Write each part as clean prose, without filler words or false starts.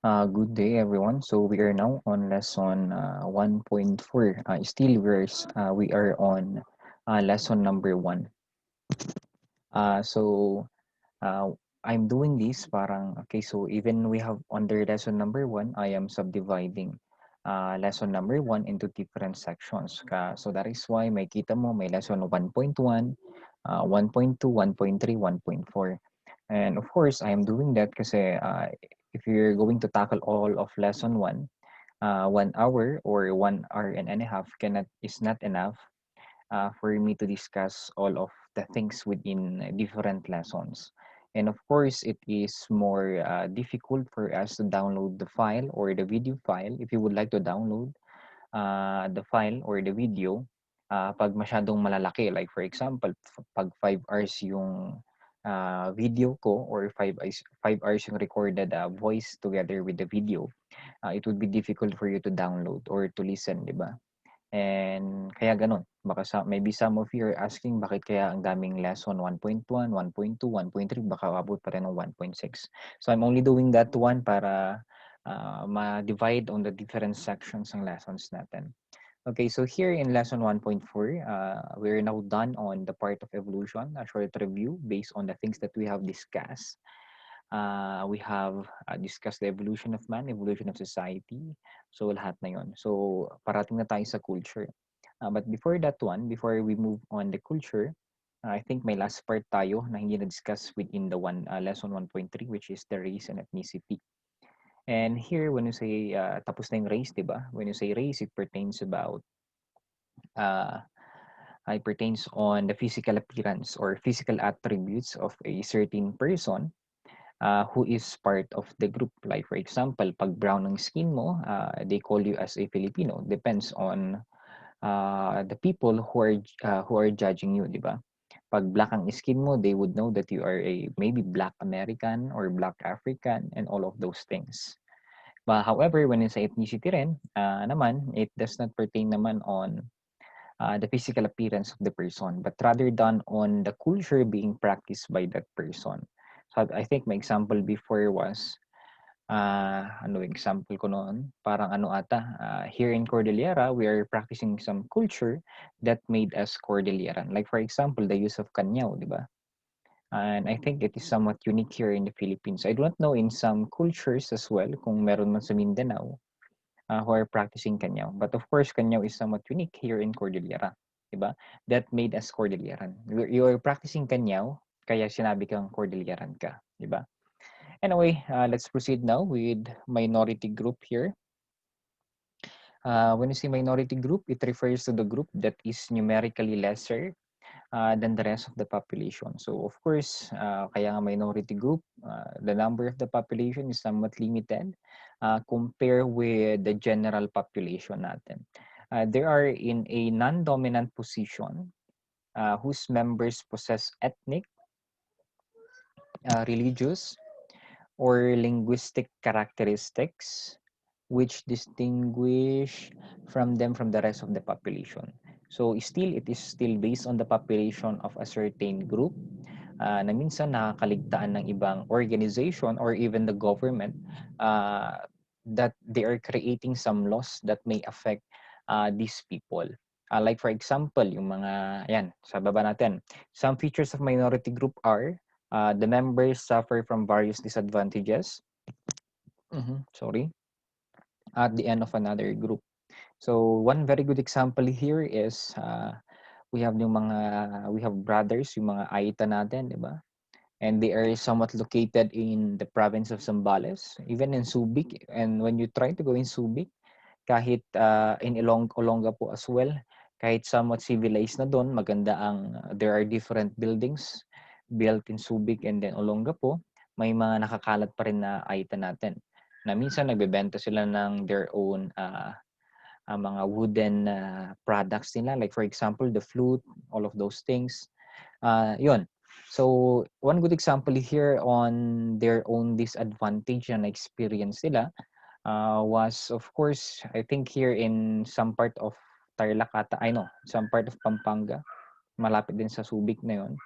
Good day, everyone. So we are now on lesson 1.4. Still, we are on lesson number 1. So uh, I'm doing this parang, okay, so even we have under lesson number 1, I am subdividing lesson number 1 into different sections. So that is why may kita mo may lesson 1.1, 1.2, 1.3, 1.4. And of course, I am doing that kasi if you're going to tackle all of lesson 1, 1 hour or 1 hour and a half is not enough for me to discuss all of the things within different lessons. And of course, it is more difficult for us to download the file or the video file if you would like to download the file or the video pag masyadong malalaki. Like for example, pag 5 hours yung video ko or 5 hours yung recorded voice together with the video, it would be difficult for you to download or to listen, di ba? And kaya gano'n. Baka maybe some of you are asking bakit kaya ang daming lesson 1.1, 1.2, 1.3 baka abot pa rin ng 1.6. So I'm only doing that one para ma-divide on the different sections ng lessons natin. Okay, so here in lesson 1.4, we're now done on the part of evolution, a short review based on the things that we have discussed. We have discussed the evolution of man, evolution of society. So lahat na yon. So parating na tayo sa culture. But before that one, before we move on the culture, I think may last part tayo na hindi na-discuss within the lesson 1.3, which is the race and ethnicity. And here, when you say tapos na yung race, di ba? When you say race, it pertains uh, on the physical appearance or physical attributes of a certain person who is part of the group. Like for example, pag brown ang skin mo, they call you as a Filipino. Depends on the people who are judging you, di ba? Pag black ang skin mo, they would know that you are a maybe black American or black African and all of those things. But however, when you say ethnicity rin, naman, it does not pertain naman on the physical appearance of the person, but rather done on the culture being practiced by that person. So I think my example before was, ano example ko noon? Parang ano ata, here in Cordillera, we are practicing some culture that made us Cordilleran. Like for example, the use of kanyao, di ba? And I think it is somewhat unique here in the Philippines. I do not know in some cultures as well, kung meron man sa Mindanao, who are practicing Kanyao. But of course, Kanyao is somewhat unique here in Cordillera. Diba? That made us Cordilleran. You are practicing Kanyao, kaya sinabi kang Cordilleran ka. Diba? Anyway, let's proceed now with minority group here. When you say minority group, it refers to the group that is numerically lesser than the rest of the population. So of course, kaya nga minority group, the number of the population is somewhat limited compare with the general population natin. They are in a non-dominant position whose members possess ethnic, religious, or linguistic characteristics which distinguish from the rest of the population. So still, it is still based on the population of a certain group na minsan nakakaligtaan ng ibang organization or even the government that they are creating some laws that may affect these people. Like for example, yung mga, yan, sa baba natin, some features of minority group are the members suffer from various disadvantages. Sorry. At the end of another group. So one very good example here is we have brothers, yung mga Aita natin, di ba? And they are somewhat located in the province of Zambales, even in Subic. And when you try to go in Subic, kahit in Olonga po as well, kahit somewhat civilized na doon, there are different buildings built in Subic and then Olonga po, may mga nakakalat pa rin na Aita natin. Na minsan nagbebenta sila ng their own mga wooden products nila. Like for example, the flute, all of those things. Yun. So, one good example here on their own disadvantage na experience nila was, of course, I think here in some part of Tarlac ata, I know, some part of Pampanga, malapit din sa Subic na yun.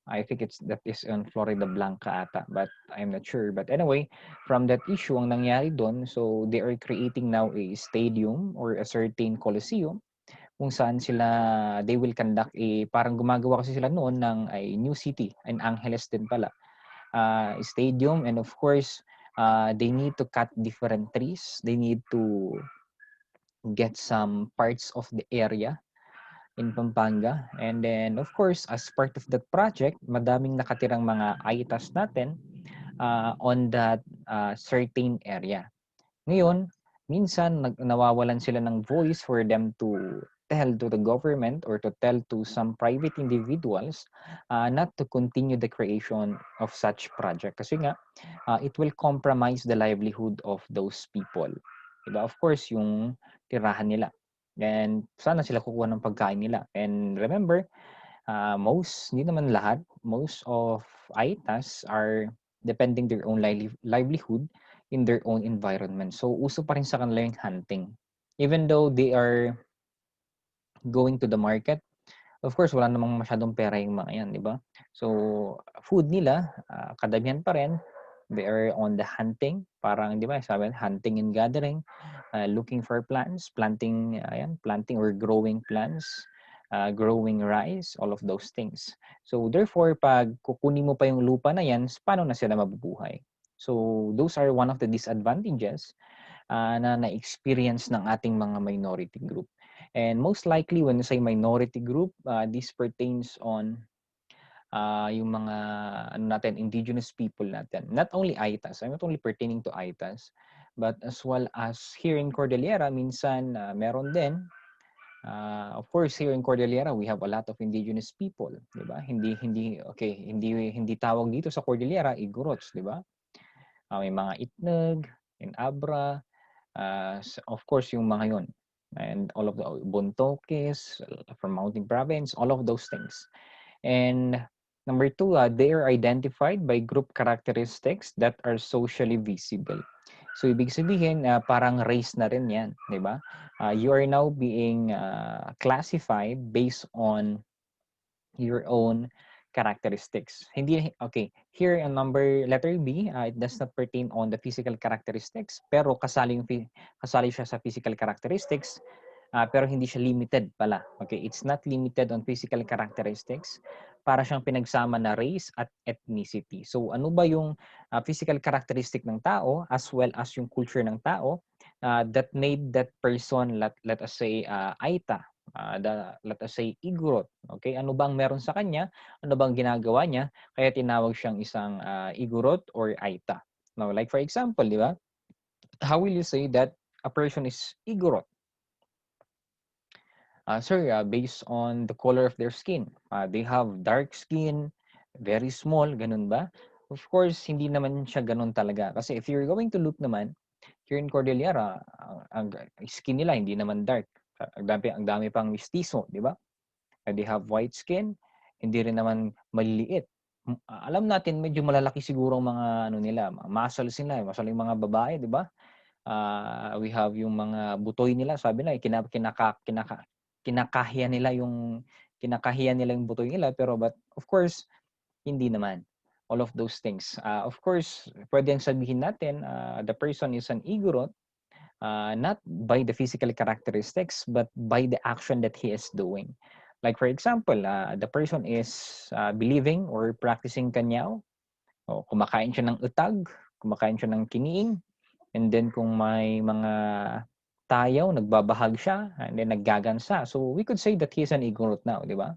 I think that is on Florida Blanca ata, but I'm not sure. But anyway, from that issue, ang nangyari doon, so they are creating now a stadium or a certain coliseum kung saan they will conduct parang gumagawa kasi sila noon ng a new city, in Angeles din pala, stadium. And of course, they need to cut different trees. They need to get some parts of the area in Pampanga. And then, of course, as part of that project, madaming nakatirang mga ITAS natin on that certain area. Ngayon, minsan nawawalan sila ng voice for them to tell to the government or to tell to some private individuals not to continue the creation of such project. Kasi nga, it will compromise the livelihood of those people. Diba? Of course, yung tirahan nila. And sana sila kukuha ng pagkain nila. And remember, hindi naman lahat, most of ITAs are depending their own livelihood in their own environment. So, uso pa rin sa kanila yung hunting. Even though they are going to the market, of course, wala namang masyadong pera yung mga yan, di ba? So, food nila, kadamihan pa rin, they are on the hunting. Parang, di ba, sabi, hunting and gathering, looking for plants, planting or growing plants, growing rice, all of those things. So, therefore, pag kukunin mo pa yung lupa na yan, paano na sila mabubuhay? So, those are one of the disadvantages na na-experience ng ating mga minority group. And most likely, when you say minority group, this pertains on yung mga indigenous people natin. Not only ITAS, I'm not only pertaining to ITAS, but as well as here in Cordillera, minsan meron din. Of course, here in Cordillera, we have a lot of indigenous people, di ba? Hindi tawag dito sa Cordillera, Igorots, di ba? May mga Itneg, in Abra, of course, yung mga yun. And all of the Bontokes from Mountain Province, all of those things. And number two, they are identified by group characteristics that are socially visible. So, ibig sabihin, parang race na rin yan, di ba? You are now being classified based on your own characteristics. Okay, here in letter B, it does not pertain on the physical characteristics, pero kasali siya sa physical characteristics, pero hindi siya limited pala. Okay, it's not limited on physical characteristics, para siyang pinagsama na race at ethnicity. So ano ba yung physical characteristic ng tao as well as yung culture ng tao that made that person, let us say, Aita, let us say, Igorot. Okay, ano bang meron sa kanya? Ano bang ginagawa niya? Kaya tinawag siyang isang Igorot or Aita. Now, like for example, di ba? How will you say that a person is Igorot? Sir, based on the color of their skin. They have dark skin, very small, ganun ba? Of course, hindi naman siya ganun talaga. Kasi if you're going to look naman, here in Cordillera, ang skin nila hindi naman dark. Ang dami pang mistiso, di ba? They have white skin, hindi rin naman maliliit. Alam natin, medyo malalaki siguro ang mga nila, muscles nila, muscle yung mga babae, di ba? We have yung mga butoy nila, sabi na, kinakahiyan nila yung butoy nila, pero but of course, hindi naman. All of those things. Of course, pwedeng sabihin natin, the person is an igorot, not by the physical characteristics, but by the action that he is doing. Like for example, the person is believing or practicing kanyaw, o kumakain siya ng utag, kumakain siya ng kiniing, and then kung may mga tayaw, nagbabahag siya, and then naggagansa. So we could say that he is an igorot now, di ba?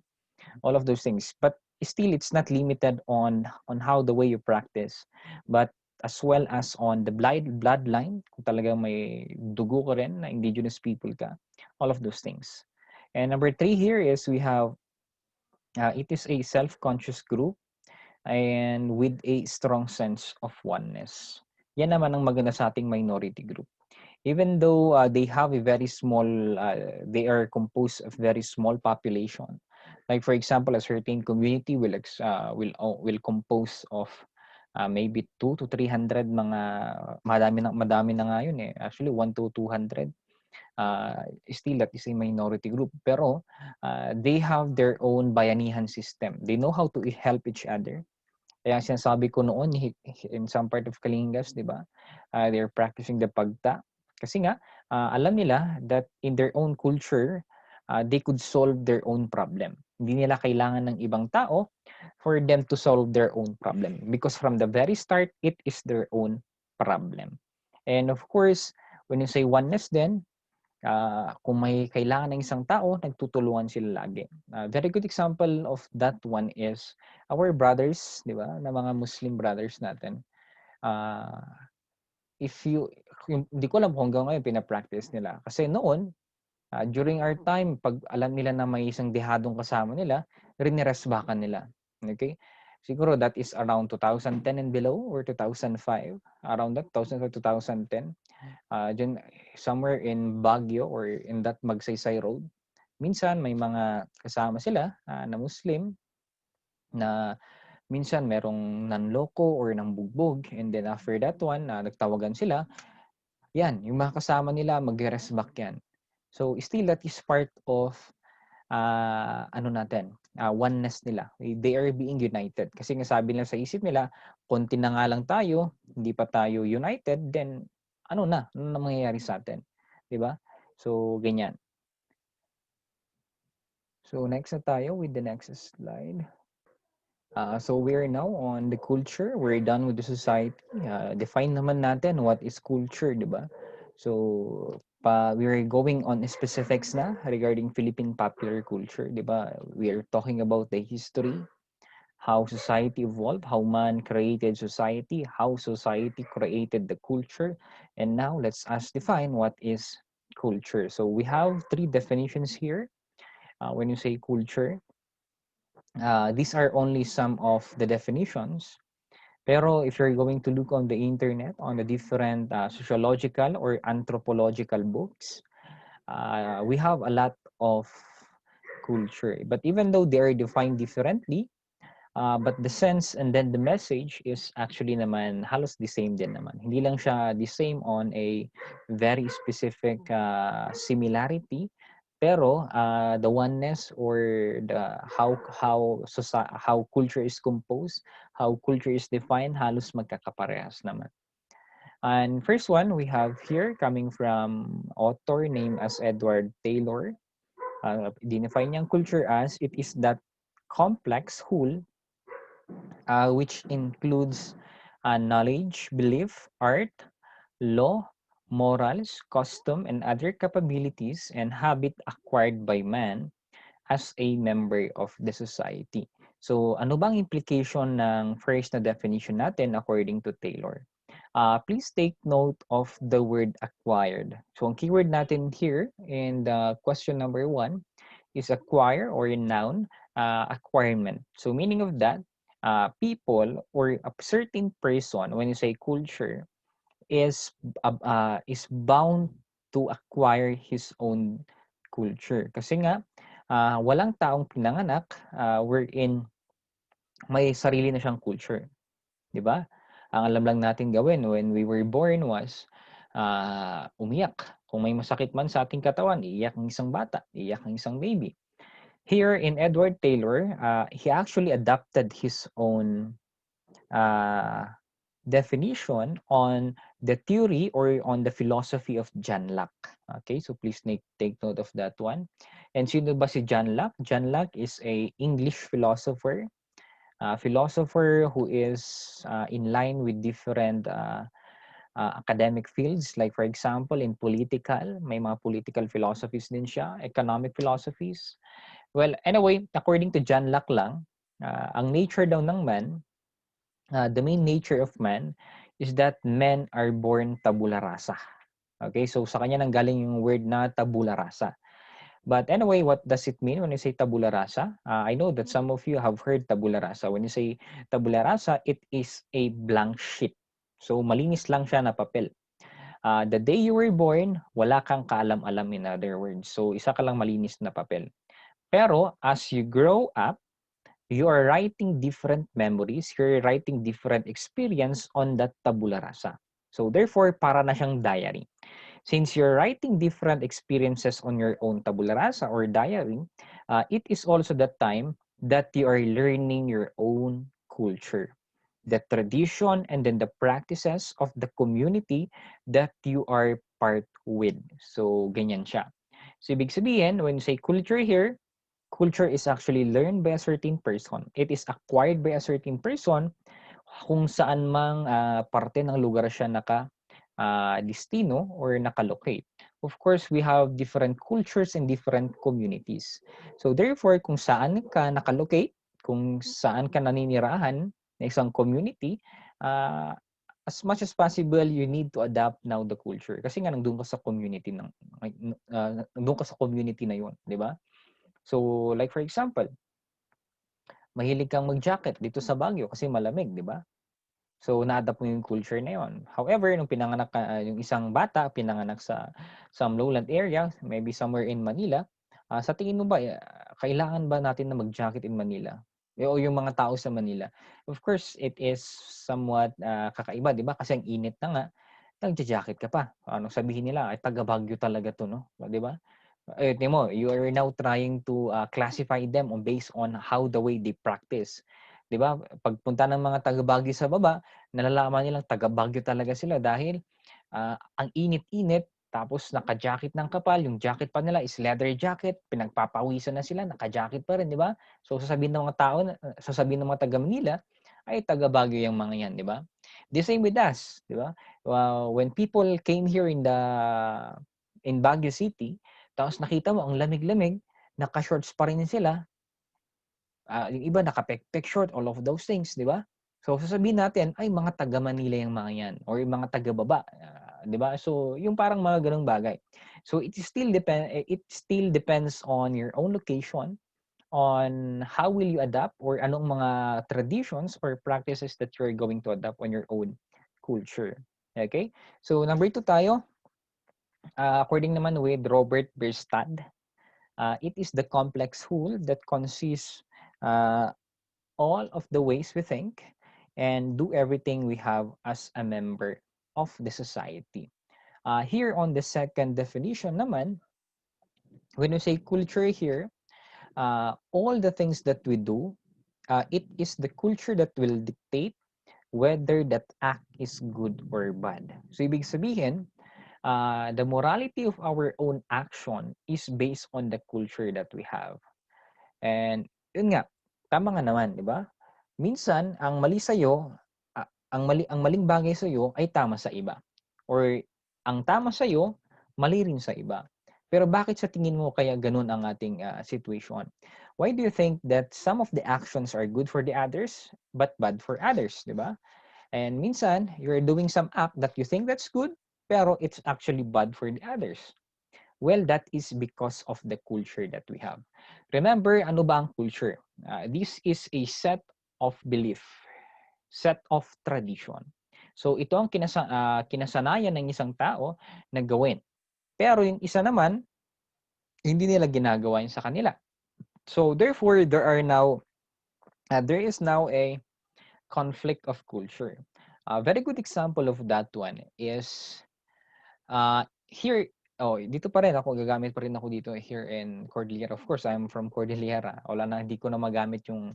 All of those things. But still, it's not limited on how the way you practice, but as well as on the bloodline, kung talagang may dugo ka rin na indigenous people ka, all of those things. And number 3 here is we have, it is a self-conscious group and with a strong sense of oneness. Yan naman ang maganda sa ating minority group. Even though they have a very small, they are composed of very small population. Like for example, a certain community will compose of maybe 2 to 300 mga, madami na nga yun eh. Actually 1 to 200 still that is a minority group. Pero they have their own bayanihan system. They know how to help each other. Kaya sinasabi ko noon in some part of Kalingas, di ba? They're practicing the pagta. Kasi nga, alam nila that in their own culture, they could solve their own problem. Hindi nila kailangan ng ibang tao for them to solve their own problem. Because from the very start, it is their own problem. And of course, when you say oneness then, kung may kailangan ng isang tao, nagtutulungan sila lagi. Very good example of that one is our brothers, di ba? Na mga Muslim brothers natin. If you, hindi ko alam kung hanggang ngayon pinapractice nila. Kasi noon, during our time, pag alam nila na may isang dehadong kasama nila, riniresbakan nila. Okay? Siguro that is around 2010 and below or 2005. Around that, 2005, 2010. Dyan, somewhere in Baguio or in that Magsaysay Road. Minsan may mga kasama sila na Muslim na minsan merong nanloko or nambugbog, and then after that one, nagtawagan sila. Yan, yung mga kasama nila, mag-resback yan. So still that is part of oneness nila. They are being united. Kasi nga sabi nila sa isip nila, konti na nga lang tayo, hindi pa tayo united, then ano na mangyayari sa atin? 'Di ba? So ganyan. So next na tayo with the next slide. So we're now on the culture. We're done with the society. Define naman natin what is culture, 'di ba? So we're going on specifics na regarding Philippine popular culture, 'di ba? We are talking about the history, how society evolved, how man created society, how society created the culture, and now let's define what is culture. So we have three definitions here. When you say culture, these are only some of the definitions. Pero if you're going to look on the internet, on the different sociological or anthropological books, we have a lot of culture. But even though they are defined differently, but the sense and then the message is actually naman halos the same din naman. Hindi lang siya the same on a very specific similarity, pero the oneness or the how culture is composed, how culture is defined, halos magkakaparehas naman. And first one we have here coming from author named as Edward Taylor. Define niyang culture as it is that complex whole which includes knowledge, belief, art, law, morals, custom, and other capabilities and habit acquired by man as a member of the society. So, ano bang implication ng first na definition natin according to Taylor? Please take note of the word acquired. So, ang keyword natin here in the question number 1 is acquire or in noun, acquirement. So, meaning of that, people or a certain person, when you say culture, is bound to acquire his own culture. Kasi nga, walang taong pinanganak wherein may sarili na siyang culture. 'Di ba? Ang alam lang natin gawin when we were born was umiyak. Kung may masakit man sa ating katawan, iiyak ng isang bata, iiyak ng isang baby. Here in Edward Taylor, he actually adapted his own definition on the theory or on the philosophy of John Locke. Okay, so please take note of that one. And sino ba si John Locke? John Locke is a English philosopher, who is in line with different academic fields. Like for example, in political, may mga political philosophies din siya, economic philosophies. Well, anyway, according to John Locke lang, ang nature daw ng man, the main nature of man is that men are born tabula rasa. Okay, so sa kanya nanggaling yung word na tabula rasa. But anyway, what does it mean when you say tabula rasa? I know that some of you have heard tabula rasa. When you say tabula rasa, it is a blank sheet. So malinis lang siya na papel. The day you were born, wala kang kaalam-alam, in other words. So isa ka lang malinis na papel. Pero as you grow up, you are writing different memories, you're writing different experience on that tabula rasa. So therefore, para na siyang diary. Since you're writing different experiences on your own tabula rasa or diary, it is also the time that you are learning your own culture, the tradition, and then the practices of the community that you are part with. So, ganyan siya. So, ibig sabihin, when you say culture here, culture is actually learned by a certain person. It is acquired by a certain person kung saan mang parte ng lugar siya destino or nakalocate. Of course, we have different cultures and different communities. So therefore, kung saan ka nakalocate, kung saan ka naninirahan na isang community, as much as possible, you need to adapt now the culture. Kasi nga nandun ka sa community nandun ka sa community na yun, di ba? So, like for example, mahilig kang mag-jacket dito sa Baguio kasi malamig, di ba? So, na-adapt mo yung culture na yun. However, nung pinanganak ka, yung isang bata, pinanganak sa some lowland area, maybe somewhere in Manila, sa tingin mo ba, kailangan ba natin na mag-jacket in Manila? O yung mga tao sa Manila? Of course, it is somewhat kakaiba, di ba? Kasi ang init na nga, nagja-jacket ka pa. Ano sabihin nila, ay taga Baguio talaga to, no? Di ba? Tingnan mo, you are now trying to classify them based on how the way they practice. 'Di ba? Pagpunta ng mga taga Baguio sa baba, nalalaman nilang taga Baguio talaga sila dahil ang init-init tapos naka-jacket ng kapal, yung jacket pa nila is leather jacket, pinagpapawisan na sila, naka-jacket pa rin, 'di ba? So sasabihin ng mga tao, sasabihin ng mga taga Manila, ay taga Baguio yung mga 'yan, 'di ba? The same with us, 'di ba? When people came here in Baguio City, tapos nakita mo ang lamig-lamig, naka-shorts pa rin sila. Yung iba naka-pek-pek short, all of those things, di ba? So sasabihin natin, ay mga taga Manila yung mga yan or yung mga taga baba, di ba? So yung parang mga ganung bagay. So it still depends on your own location, on how will you adapt or anong mga traditions or practices that you're going to adapt on your own culture. Okay? So number 2 tayo, according naman with Robert Bierstadt, it is the complex whole that consists uh, all of the ways we think and do everything we have as a member of the society. Here on the second definition naman, when we say culture here, all the things that we do, it is the culture that will dictate whether that act is good or bad. So ibig sabihin, the morality of our own action is based on the culture that we have. And yun nga, tama nga naman, di ba? Minsan, ang mali sa'yo, ang maling bagay sa'yo ay tama sa iba. Or ang tama sa'yo, mali rin sa iba. Pero bakit sa tingin mo kaya ganun ang ating situation? Why do you think that some of the actions are good for the others but bad for others, di ba? And minsan, you're doing some act that you think that's good, pero it's actually bad for the others. Well, that is because of the culture that we have. Remember, ano ba ang culture? This is a set of belief, set of tradition. So ito ang kinasanayan ng isang tao na gawin. Pero yung isa naman, hindi nila ginagawa yun sa kanila. So therefore, there is now a conflict of culture. A very good example of that one is here, dito pa rin ako, gagamit pa rin ako dito here in Cordillera. Of course, I'm from Cordillera. Wala na, hindi ko na magamit yung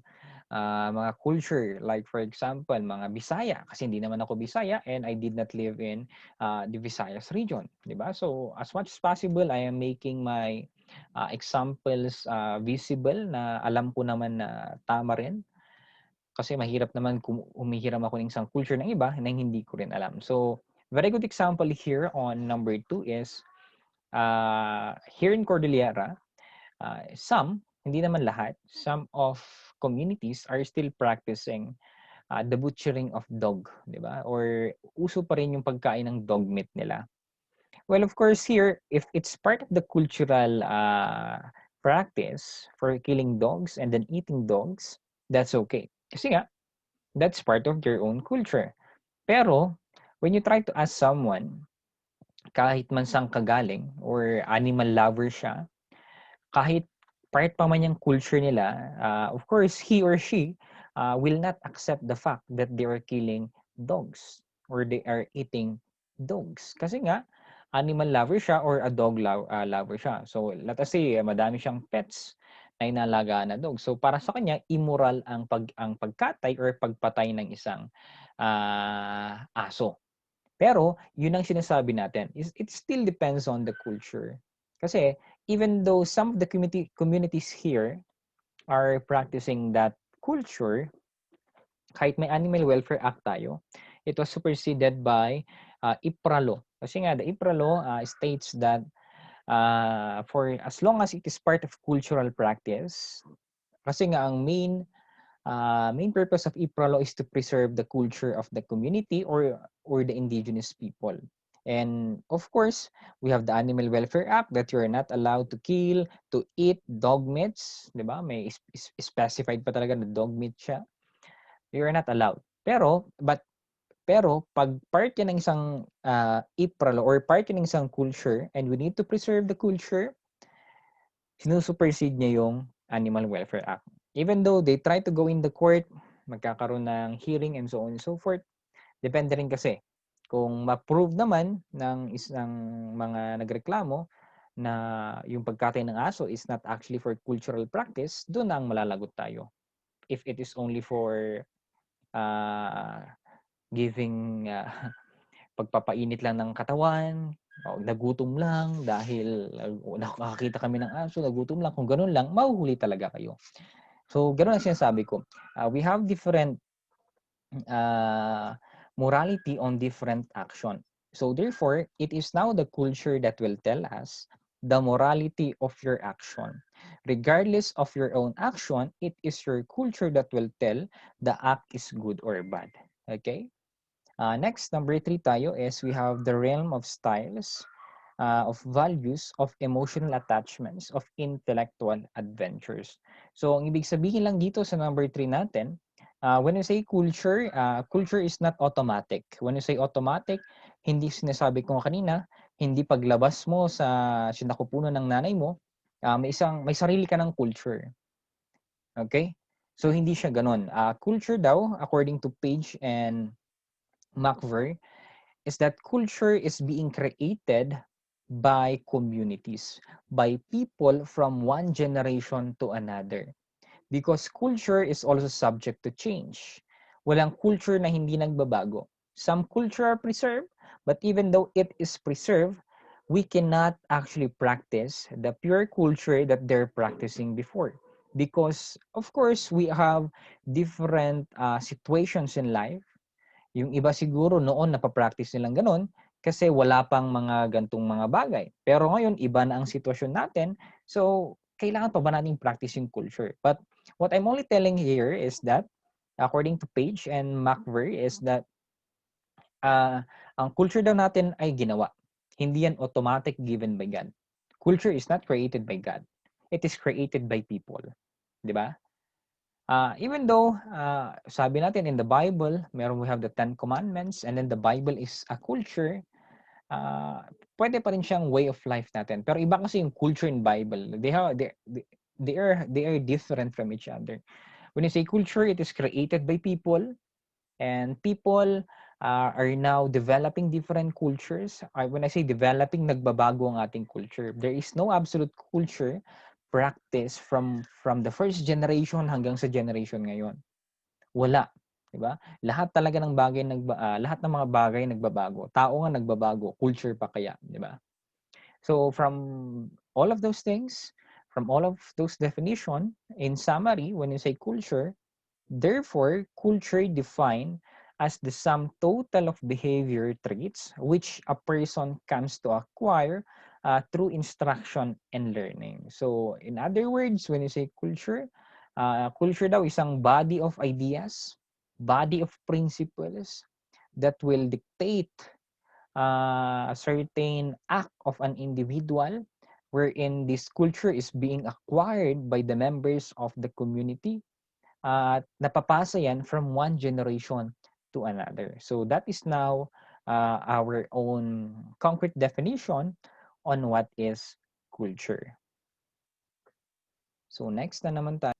mga culture. Like for example, mga Bisaya. Kasi hindi naman ako Bisaya and I did not live in the Visayas region. Diba? So, as much as possible, I am making my examples visible na alam ko naman na tama rin. Kasi mahirap naman kung humihiram ako ng isang culture ng iba na hindi ko rin alam. So, very good example here on number 2 is here in Cordillera, hindi naman lahat, some of communities are still practicing the butchering of dog, di ba? Or uso pa rin yung pagkain ng dog meat nila. Well, of course, here, if it's part of the cultural practice for killing dogs and then eating dogs, that's okay. Kasi nga, that's part of their own culture. Pero, when you try to ask someone, kahit man sang kagaling or animal lover siya, kahit part pa man yung culture nila, of course, he or she will not accept the fact that they are killing dogs or they are eating dogs. Kasi nga, animal lover siya or a dog lover siya. So let us say madami siyang pets na inalagaan na dog. So para sa kanya immoral ang pagkatay or pagpatay ng isang aso. Pero yun ang sinasabi natin. It still depends on the culture. Kasi even though some of the communities here are practicing that culture, kahit may Animal Welfare Act tayo, it was superseded by IPRA law. Kasi nga, the IPRA law states that for as long as it is part of cultural practice, kasi nga ang main purpose of IPRA law is to preserve the culture of the community or the indigenous people. And of course, we have the Animal Welfare Act that you're not allowed to kill, to eat dog meats, 'di ba? May specified pa talaga na dog meat siya. You're not allowed. Pero pag part yan ng isang IPRA law or part yan ng isang culture and we need to preserve the culture, sinusupersede niya yung Animal Welfare Act. Even though they try to go in the court, magkakaroon ng hearing and so on and so forth, depende rin kasi. Kung ma-prove naman ng isang mga nagreklamo na yung pagkatay ng aso is not actually for cultural practice, doon na ang malalagot tayo. If it is only for giving pagpapainit lang ng katawan, nagutom lang dahil nakakita kami ng aso, nagutom lang, kung ganun lang, mahuhuli talaga kayo. So, ganun ang sinasabi ko. We have different morality on different action. So, therefore, it is now the culture that will tell us the morality of your action. Regardless of your own action, it is your culture that will tell the act is good or bad. Okay? Next, number 3 tayo is we have the realm of styles, of values, of emotional attachments, of intellectual adventures. So, ang ibig sabihin lang dito sa number 3 natin, when you say culture, culture is not automatic. When you say automatic, hindi sinasabi ko kanina, hindi paglabas mo sa sinakupunan ng nanay mo, may sarili ka ng culture. Okay? So, hindi siya ganun. Culture daw, according to Page and McVer, is that culture is being created by communities, by people from one generation to another. Because culture is also subject to change. Walang culture na hindi nagbabago. Some culture are preserved, but even though it is preserved, we cannot actually practice the pure culture that they're practicing before. Because, of course, we have different situations in life. Yung iba siguro noon napapractice nilang ganun kasi wala pang mga gantong mga bagay. Pero ngayon, iba na ang sitwasyon natin. So, kailangan pa ba nating practice yung culture? But what I'm only telling here is that, according to Page and McVer, is that ang culture daw natin ay ginawa. Hindi yan automatic given by God. Culture is not created by God. It is created by people. Di ba? Even though sabi natin in the Bible, we have the 10 Commandments and then the Bible is a culture, pwede pa rin siyang way of life natin. Pero iba kasi yung culture in Bible. They are different from each other. When you say culture, it is created by people and people are now developing different cultures. When I say developing, nagbabago ang ating culture. There is no absolute culture practice from the first generation hanggang sa generation ngayon. Wala, 'di ba? Lahat talaga ng bagay lahat ng mga bagay nagbabago. Tao nga nagbabago, culture pa kaya, 'di ba? So from all of those things, from all of those definition, in summary, when you say culture, therefore culture defined as the sum total of behavior traits which a person comes to acquire through instruction and learning. So, in other words, when you say culture, culture daw isang body of ideas, body of principles that will dictate a certain act of an individual wherein this culture is being acquired by the members of the community at napapasa yan from one generation to another. So that is now our own concrete definition on what is culture. So next na naman tayo.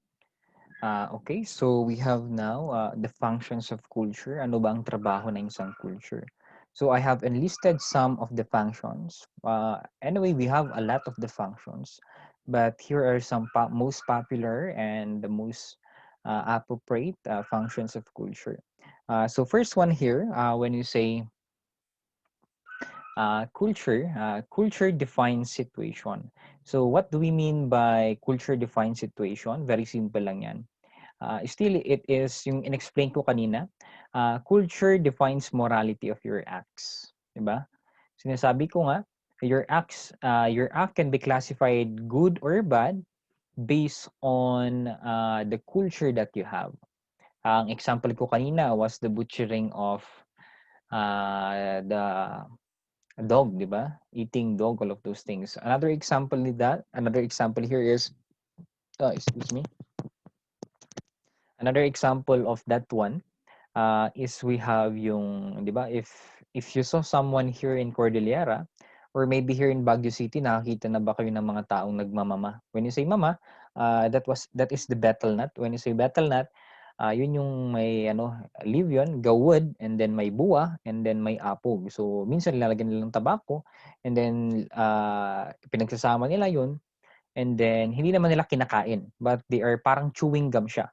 Okay, so we have now the functions of culture. Ano ba ang trabaho ng isang culture? So I have enlisted some of the functions. Anyway, we have a lot of the functions, but here are some most popular and the most appropriate functions of culture. So first one here, when you say culture defines situation. So what do we mean by culture defines situation? Very simple lang yan. Still, it is yung in-explain ko kanina. Culture defines morality of your acts. Diba? Sinasabi ko nga, your act can be classified good or bad based on the culture that you have. Ang example ko kanina was the butchering of the dog, di ba? Eating dog, all of those things. Another example here is, excuse me. Another example of that one is we have yung, di ba, if you saw someone here in Cordillera or maybe here in Baguio City, nakakita na ba kayo ng mga taong nagmamama? When you say mama, that is the betel nut. When you say betel nut, yun yung may leaf yun, gawad, and then may buwa, and then may apog. So minsan nilalagyan nila ng tabako, and then pinagsasama nila yun, and then hindi naman nila kinakain, but they are parang chewing gum siya.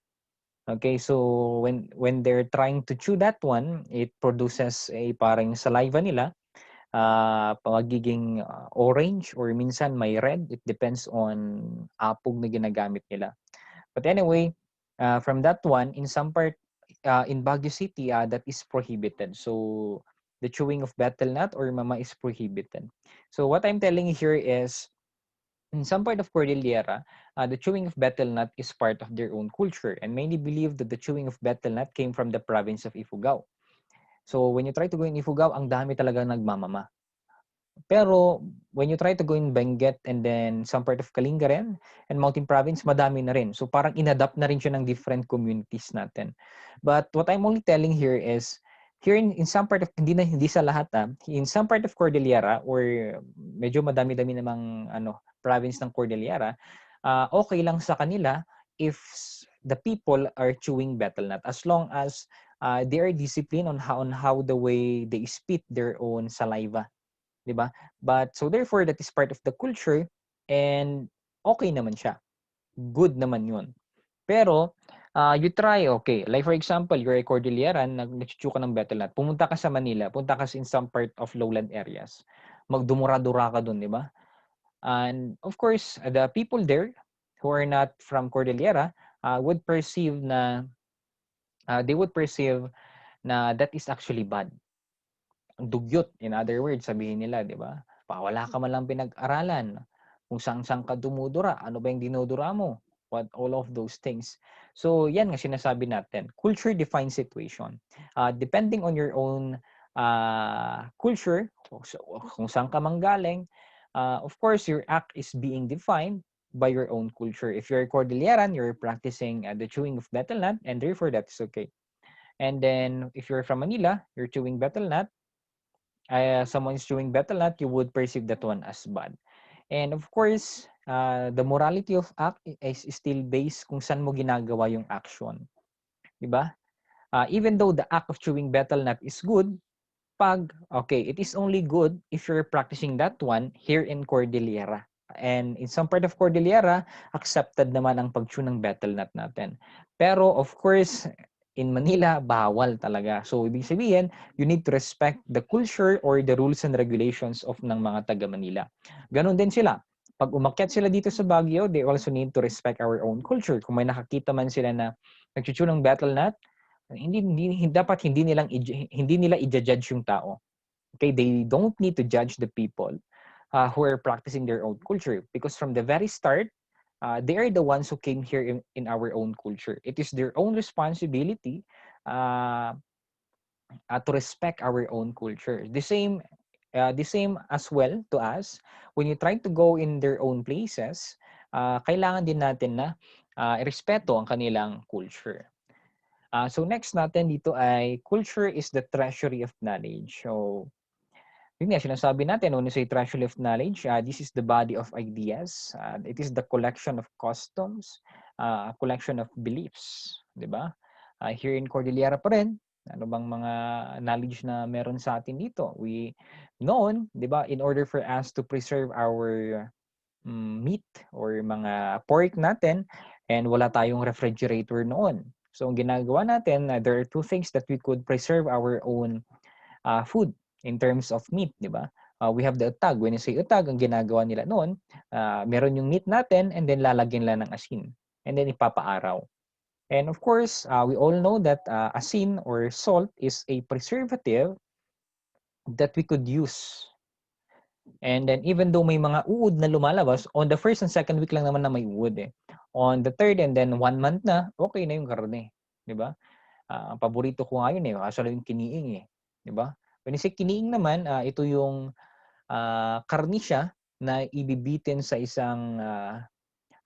Okay, so when they're trying to chew that one, it produces a parang saliva nila, magiging orange or minsan may red. It depends on apog na ginagamit nila. But anyway, from that one, in some part, in Baguio City, that is prohibited. So the chewing of betel nut or mama is prohibited. So what I'm telling you here is, in some part of Cordillera, the chewing of betel nut is part of their own culture, and many believe that the chewing of betel nut came from the province of Ifugao. So when you try to go in Ifugao, ang dami talaga nagmamama. Pero when you try to go in Benguet and then some part of Kalinga rin and Mountain Province, madami na rin. So parang inadapt na rin siya ng different communities natin. But what I'm only telling here is, here in some part of, hindi sa lahat, in some part of Cordillera or medyo madami-dami namang province ng Cordillera, okay lang sa kanila if the people are chewing betel nut as long as they are disciplined on how the way they spit their own saliva. Diba? But so therefore, that is part of the culture and okay naman siya. Good naman yun. Pero, you try, okay. Like for example, you're a Cordilleran, nagchuchu ka ng betel nut. Pumunta ka sa Manila, punta ka in some part of lowland areas. Magdumura-dura ka dun, di ba? And of course, the people there who are not from Cordillera would perceive na, they would perceive na that is actually bad. Dugyot, in other words, sabihin nila, di ba? Wala ka man lang pinag-aralan. Kung saan-saan ka dumudura, ano ba yung dinudura mo? What all of those things. So, yan nga sinasabi natin. Culture defines situation. Depending on your own culture, kung saan ka manggaling, of course, your act is being defined by your own culture. If you're Cordilleran, you're practicing the chewing of betel nut, and therefore that's okay. And then, if you're from Manila, you're chewing betel nut, someone is chewing betel nut, you would perceive that one as bad. And of course, the morality of act is still based kung saan mo ginagawa yung action. Diba? Even though the act of chewing betel nut is good, it is only good if you're practicing that one here in Cordillera. And in some part of Cordillera, accepted naman ang pag-chew ng betel nut natin. Pero of course, in Manila, bawal talaga. So, ibig sabihin, you need to respect the culture or the rules and regulations of ng mga taga Manila. Ganon din sila. Pag umakyat sila dito sa Baguio, they also need to respect our own culture. Kung may nakakita man sila na nag-chew ng betel nut, dapat hindi nila i-judge yung tao. Okay, they don't need to judge the people who are practicing their own culture, because from the very start, they are the ones who came here in our own culture. It is their own responsibility to respect our own culture. The same as well to us. When you try to go in their own places, kailangan din natin na irespeto ang kanilang culture. So next natin dito ay culture is the treasury of knowledge. So yun nga, sinasabi natin, when you say treasury of knowledge, this is the body of ideas. It is the collection of customs, collection of beliefs. Diba? Here in Cordillera pa rin, Ano bang mga knowledge na meron sa atin dito? Noon, 'di ba, in order for us to preserve our meat or mga pork natin, and wala tayong refrigerator noon. So ang ginagawa natin, there are two things that we could preserve our own food in terms of meat, 'di ba? We have the utag. When you say utag, ang ginagawa nila noon, meron yung meat natin and then lalagyan lang ng asin and then ipapaaraw. And of course, we all know that asin or salt is a preservative that we could use. And then even though may mga uod na lumalabas, on the first and second week lang naman na may uod eh. On the third and then 1 month na, okay na yung karne. Di ba? Ang paborito ko nga yun eh, kaso lang yung kiniing eh. Di ba? When you say kiniing naman, ito yung karni siya na ibibitin sa isang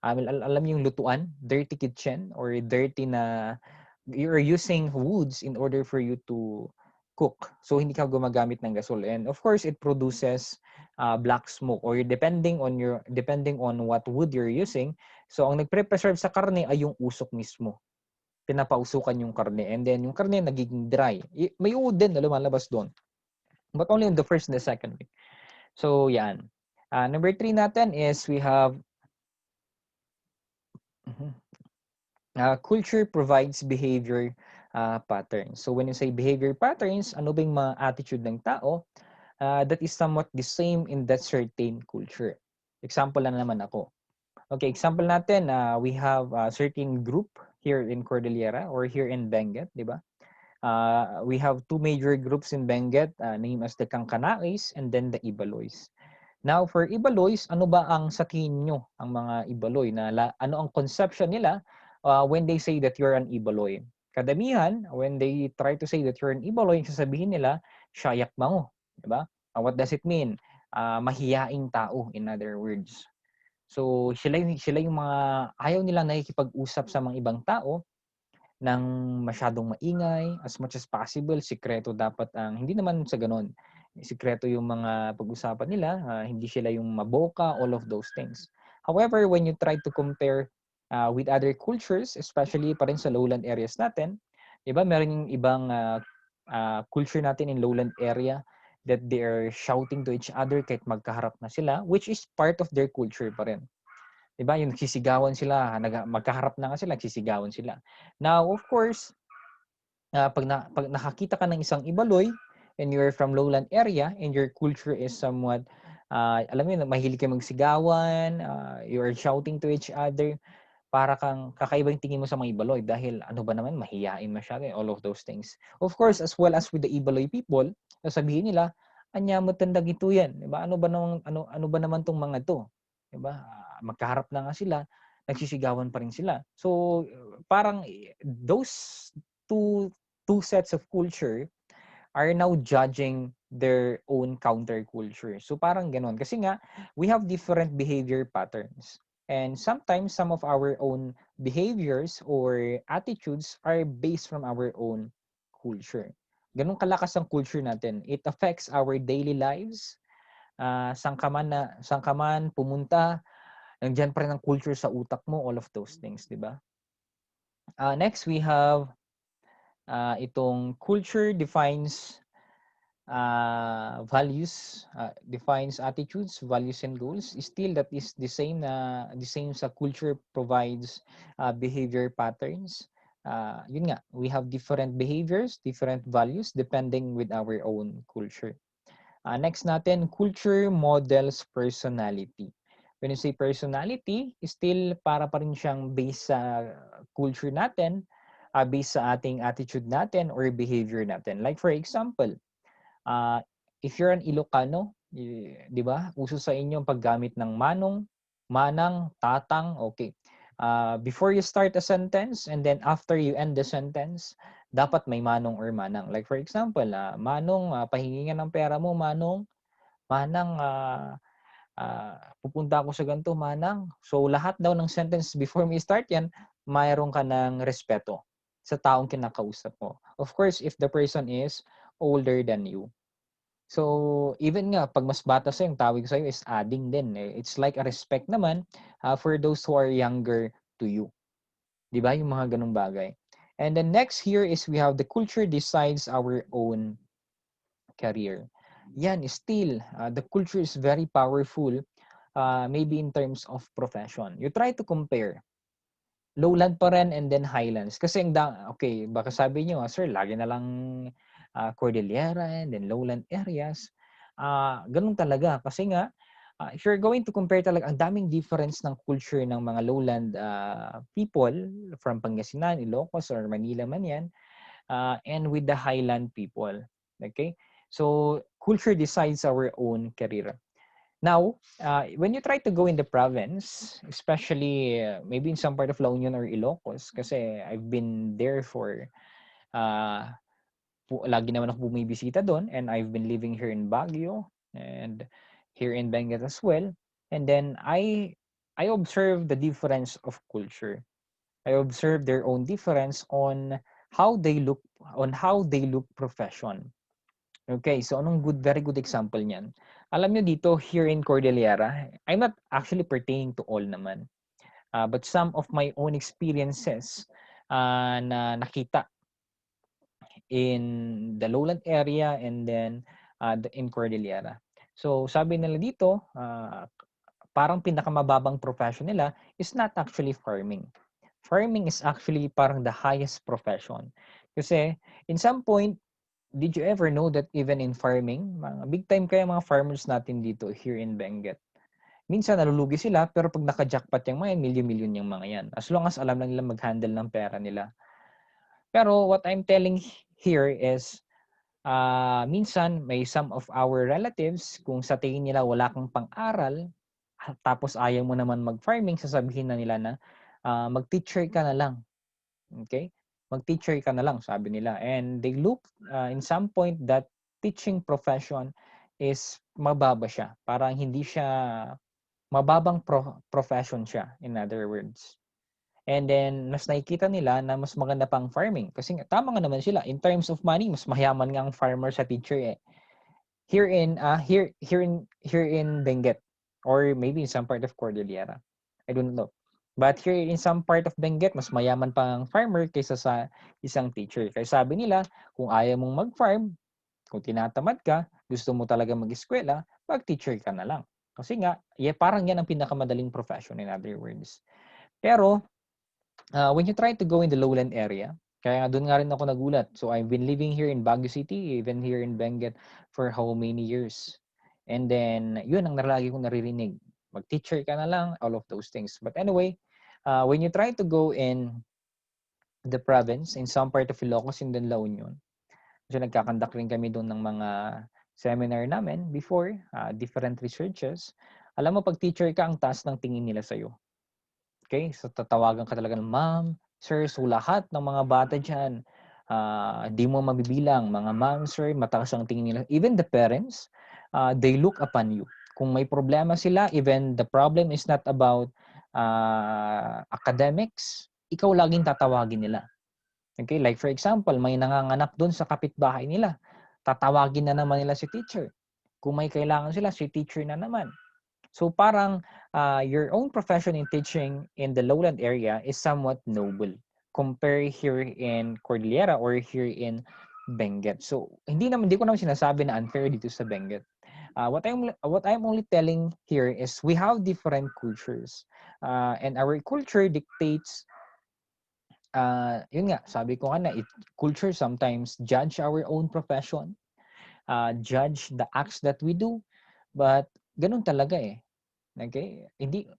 alam niyo yung lutuan, dirty kitchen or dirty na you're using woods in order for you to cook. So hindi ka gumagamit ng gasol, and of course it produces black smoke or depending on what wood you're using. So ang nagpre-preserve sa karne ay yung usok mismo. Pinapausukan yung karne and then yung karne nagiging dry. May uod din na lumalabas doon. But only on the first and the second week. So yan. Number 3 natin is we have culture provides behavior patterns. So when you say behavior patterns, ano ba yung mga attitude ng tao that is somewhat the same in that certain culture? Example lang naman ako. Okay, example natin, we have a certain group here in Cordillera or here in Benguet, di ba? We have two major groups in Benguet, named as the Kangkanais and then the Ibaloys. Now, for Ibaloys, ano ba ang sa tingin nyo ang mga Ibaloy? Ano ang conception nila when they say that you're an Ibaloy? Kadamihan, when they try to say that you're an Ibaloy, sasabihin nila, shayak bango. Diba? What does it mean? Mahiyaing tao, in other words. So, sila yung mga ayaw nilang nakikipag-usap sa mga ibang tao ng masyadong maingay, as much as possible, sikreto dapat ang, hindi naman sa ganon. Sikreto yung mga pag-usapan nila, hindi sila yung maboka, all of those things. However, when you try to compare with other cultures, especially pa rin sa lowland areas natin, di ba, meron yung ibang culture natin in lowland area that they are shouting to each other kahit magkaharap na sila, which is part of their culture pa rin. Diba? Yung nagsisigawan sila, magkaharap na nga sila, nagsisigawan sila. Now, of course, pag nakakita ka ng isang Ibaloy and you're from lowland area and your culture is somewhat, alam mo yun, mahilig kayo magsigawan, you are shouting to each other, para kang kakaibang tingin mo sa mga Ibaloy dahil ano ba naman, mahiyain masyado, all of those things. Of course, as well as with the Ibaloy people, sasabihin nila, anya mo tandag ito yan, diba? Ano ba naman tong mga to? Diba? Magkaharap na nga sila, nagsisigawan pa rin sila. So, parang those two sets of culture are now judging their own counterculture. So parang ganon. Kasi nga, we have different behavior patterns. And sometimes some of our own behaviors or attitudes are based from our own culture. Ganun kalakas ang culture natin. It affects our daily lives. Saan ka man pumunta, nandiyan pa rin ang culture sa utak mo, all of those things, di ba? Next, we have itong culture defines values, defines attitudes, values, and goals. Still, that is the same sa culture provides behavior patterns. Yun nga, we have different behaviors, different values, depending with our own culture. Next natin, culture models personality. When you say personality, still para pa rin siyang based sa culture natin, based sa ating attitude natin or behavior natin. Like for example, if you're an Ilocano, di ba? Uso sa inyo ang paggamit ng manong, manang, tatang, okay. Before you start a sentence and then after you end the sentence, dapat may manong or manang. Like for example, manong, pahingi ng pera mo, manong, manang, pupunta ako sa ganito, manang. So lahat daw ng sentence before me start yan, mayroon ka ng respeto sa taong kinakausap mo. Of course, if the person is older than you. So, even nga, pag mas bata sa'yo, yung tawag sa'yo is adding din. It's like a respect naman for those who are younger to you. Di ba? Yung mga ganung bagay. And then next here is we have the culture decides our own career. Yan, still, the culture is very powerful, maybe in terms of profession. You try to compare lowland pa rin and then highlands. Kasi okay, baka sabi niyo, sir, lagi na lang Cordillera and then lowland areas. Ganun talaga. Kasi nga, if you're going to compare talaga, ang daming difference ng culture ng mga lowland people from Pangasinan, Ilocos, or Manila man yan, and with the highland people. Okay? So, culture decides our own career. Now, when you try to go in the province, especially maybe in some part of La Union or Ilocos, kasi I've been there for, lagi naman ako bumibisita doon, and I've been living here in Baguio and here in Benguet as well. And then I observe the difference of culture. I observe their own difference on how they look profession. Okay, so anong very good example niyan? Alam nyo dito, here in Cordillera, I'm not actually pertaining to all naman. But some of my own experiences na nakita in the lowland area and then in Cordillera. So sabi nila dito, parang pinakamababang profession nila is not actually farming. Farming is actually parang the highest profession. Kasi in some point, did you ever know that even in farming, mga big time kaya mga farmers natin dito here in Benguet, minsan nalulugi sila, pero pag naka-jackpot yung mga yan, milyon-milyon yung mga yan. As long as alam lang nila mag-handle ng pera nila. Pero what I'm telling here is, minsan may some of our relatives, kung sa tingin nila wala kang pang-aral, tapos ayaw mo naman mag-farming, sasabihin na nila na mag-teacher ka na lang. Okay? Mag-teacher ka na lang, sabi nila. And they look in some point that teaching profession is mababa siya. Parang hindi siya, mababang profession siya, in other words. And then, mas nakikita nila na mas maganda pang farming. Kasi tama nga naman sila. In terms of money, mas mayaman nga ang farmer sa teacher eh. Here in Benguet, or maybe in some part of Cordillera. I don't know. But here in some part of Benguet, mas mayaman pa ang farmer kaysa sa isang teacher. Kaya sabi nila, kung ayaw mong mag-farm, kung tinatamad ka, gusto mo talaga mag-eskwela, mag-teacher ka na lang. Kasi nga, parang yan ang pinakamadaling profession, in other words. Pero, when you try to go in the lowland area, kaya doon nga rin ako nagulat. So I've been living here in Baguio City, even here in Benguet for how many years. And then, yun ang lagi kong naririnig. Mag-teacher ka na lang, all of those things. But anyway, when you try to go in the province, in some part of Ilocos, in La Union, so nagkakandak rin kami doon ng mga seminar namin before, different researches. Alam mo, pag teacher ka, ang taas ng tingin nila sa'yo. Okay? So tatawagan ka talaga ng ma'am, sir, so lahat ng mga bata dyan, di mo mabibilang, mga ma'am, sir, mataas ang tingin nila. Even the parents, they look upon you. Kung may problema sila, even the problem is not about academics, ikaw laging tatawagin nila. Okay? Like for example, may nanganganak doon sa kapitbahay nila. Tatawagin na naman nila si teacher. Kung may kailangan sila, si teacher na naman. So parang your own profession in teaching in the lowland area is somewhat noble compare here in Cordillera or here in Benguet. So hindi ko naman sinasabi na unfair dito sa Benguet. What I'm only telling here is we have different cultures. And our culture dictates yun nga, sabi ko nga na culture sometimes judge our own profession, judge the acts that we do, but ganun talaga eh. Okay? Hindi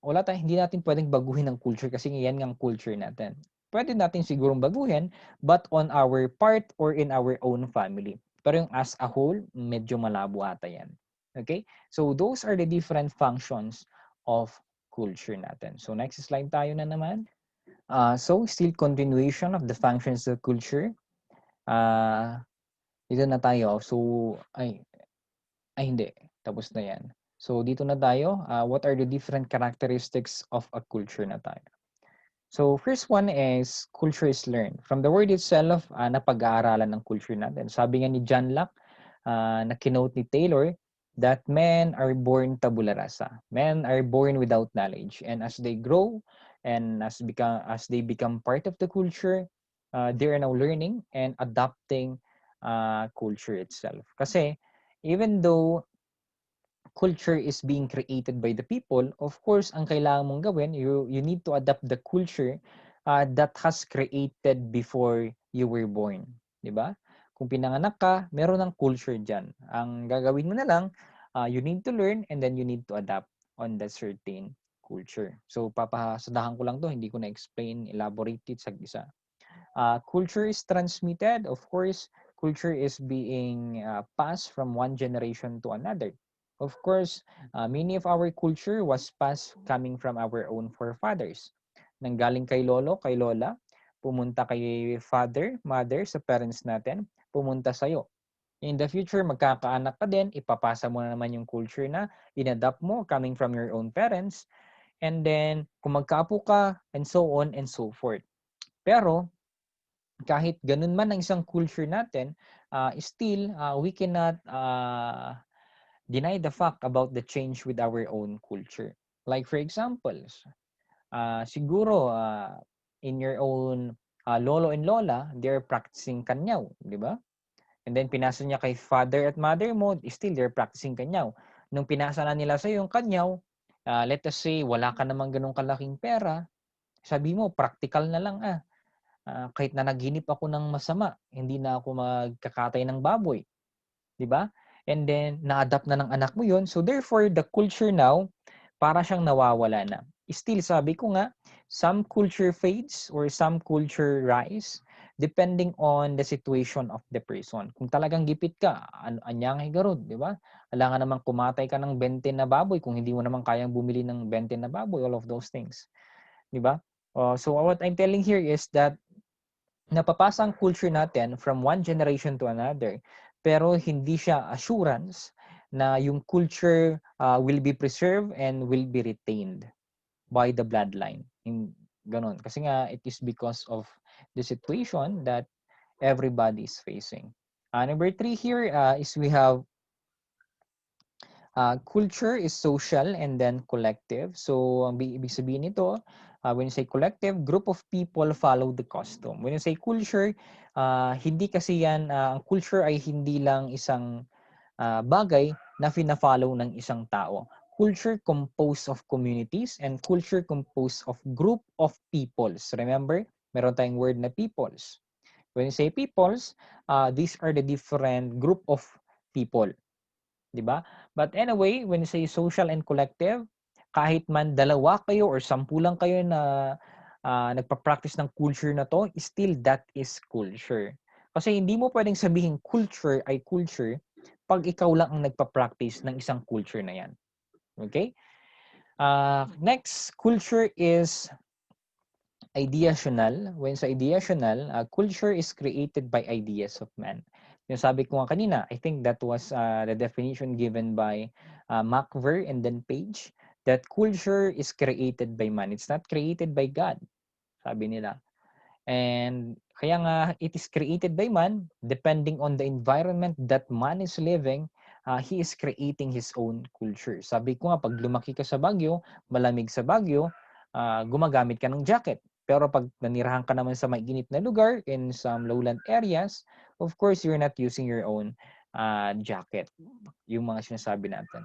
natin pwedeng baguhin ang culture kasi yan ang culture natin. Pwede natin sigurong baguhin, but on our part or in our own family. Pero yung as a whole, medyo malabo ata yan. Okay? So those are the different functions of culture natin. So next slide tayo na naman. So still continuation of the functions of culture. Dito na tayo. So, hindi. Tapos na yan. So, dito na tayo. What are the different characteristics of a culture na tayo? So, first one is culture is learned. From the word itself, napag-aaralan ng culture natin. Sabi nga ni John Locke, na kinote ni Taylor, that men are born tabula rasa. Men are born without knowledge. And as they grow, and as they become part of the culture, they are now learning and adapting culture itself. Kasi even though culture is being created by the people, of course, ang kailangan mong gawin, you need to adapt the culture that has created before you were born. Di ba? Kung pinanganak ka, meron ng culture dyan. Ang gagawin mo na lang, you need to learn and then you need to adapt on that certain culture. So, papasadahan ko lang to, hindi ko na-explain, elaborate it sa isa. Culture is transmitted, of course, culture is being passed from one generation to another. Of course, many of our culture was passed coming from our own forefathers. Nanggaling kay lolo, kay lola, pumunta kay father, mother, sa parents natin, pumunta sa'yo. In the future, magkakaanak ka din, ipapasa mo na naman yung culture na inadapt mo coming from your own parents. And then, kung magkaapo ka, and so on and so forth. Pero, kahit ganun man ang isang culture natin, still, we cannot deny the fact about the change with our own culture. Like for example, siguro in your own lolo and lola, they're practicing kanyaw, di ba? And then pinasa niya kay father at mother mo, still they're practicing kanyaw. Nung pinasa na nila sa yung kanyaw, let us say wala ka namang ganung kalaking pera, sabi mo practical na lang kahit na naginip ako ng masama, hindi na ako magkakatay ng baboy. Di ba? And then, na-adapt na ng anak mo yun. So, therefore, the culture now, para siyang nawawala na. Still, sabi ko nga, some culture fades or some culture rise depending on the situation of the person. Kung talagang gipit ka, anyang higarod, di ba? Alangan naman kumatay ka ng 20 na baboy kung hindi mo naman kayang bumili ng 20 na baboy, all of those things. Di ba? So, what I'm telling here is that napapasa ang culture natin from one generation to another, pero hindi siya assurance na yung culture will be preserved and will be retained by the bloodline. Ganon. Kasi nga, it is because of the situation that everybody is facing. Number 3 here is we have culture is social and then collective. So, ang ibig sabihin nito, when you say collective, group of people follow the custom. When you say culture, hindi kasi yan, ang culture ay hindi lang isang bagay na fina-follow ng isang tao. Culture composed of communities and culture composed of group of peoples. Remember, meron tayong word na peoples. When you say peoples, these are the different group of people. Diba? But anyway, when you say social and collective, kahit man dalawa kayo or 10 lang kayo na nagpa-practice ng culture na to, still that is culture. Kasi hindi mo pwedeng sabihin culture ay culture pag ikaw lang ang nagpa-practice ng isang culture na yan. Okay? Next, culture is ideational. When sa ideational, culture is created by ideas of man. Yung sabi ko nga kanina, I think that was the definition given by MacVer and then Page, that culture is created by man. It's not created by God, sabi nila. And kaya nga, it is created by man, depending on the environment that man is living, he is creating his own culture. Sabi ko nga, pag lumaki ka sa Baguio, malamig sa Baguio, gumagamit ka ng jacket. Pero pag nanirahan ka naman sa mainit na lugar, in some lowland areas, of course, you're not using your own jacket. Yung mga sinasabi natin.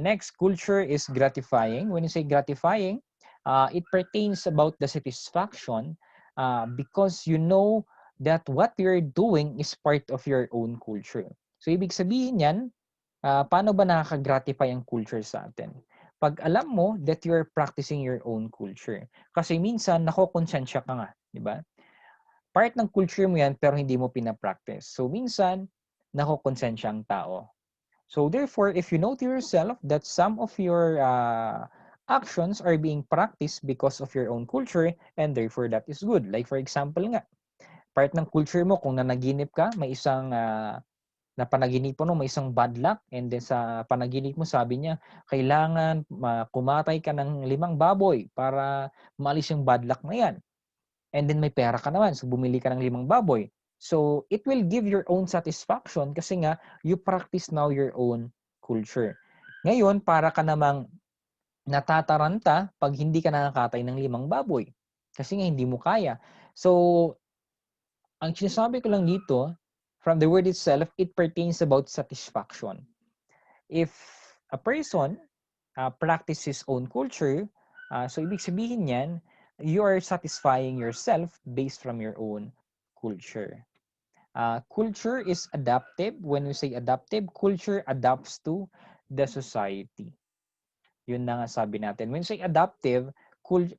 Next, culture is gratifying. When you say gratifying, it pertains about the satisfaction because you know that what you're doing is part of your own culture. So, ibig sabihin yan, paano ba nakaka-gratify ang culture sa atin? Pag alam mo that you're practicing your own culture. Kasi minsan, nakokonsensya ka nga, di ba? Part ng culture mo yan, pero hindi mo pinapractice. So, minsan, nakokonsensya ang tao. So, therefore, if you know to yourself that some of your actions are being practiced because of your own culture, and therefore, that is good. Like, for example nga, part ng culture mo, kung nanaginip ka, may isang na panaginip mo, may isang bad luck, and then sa panaginip mo, sabi niya, kailangan kumatay ka ng 5 baboy para maalis yung bad luck na yan. And then may pera ka naman, so bumili ka ng 5 baboy. So, it will give your own satisfaction kasi nga, you practice now your own culture. Ngayon, para ka namang natataranta pag hindi ka nakakatay ng 5 baboy. Kasi nga, hindi mo kaya. So, Ang sinasabi ko lang dito, from the word itself, it pertains about satisfaction. If a person practice his own culture, so ibig sabihin yan, you are satisfying yourself based from your own culture. Culture is adaptive. When we say adaptive, culture adapts to the society. Yun na nga sabi natin. When we say adaptive,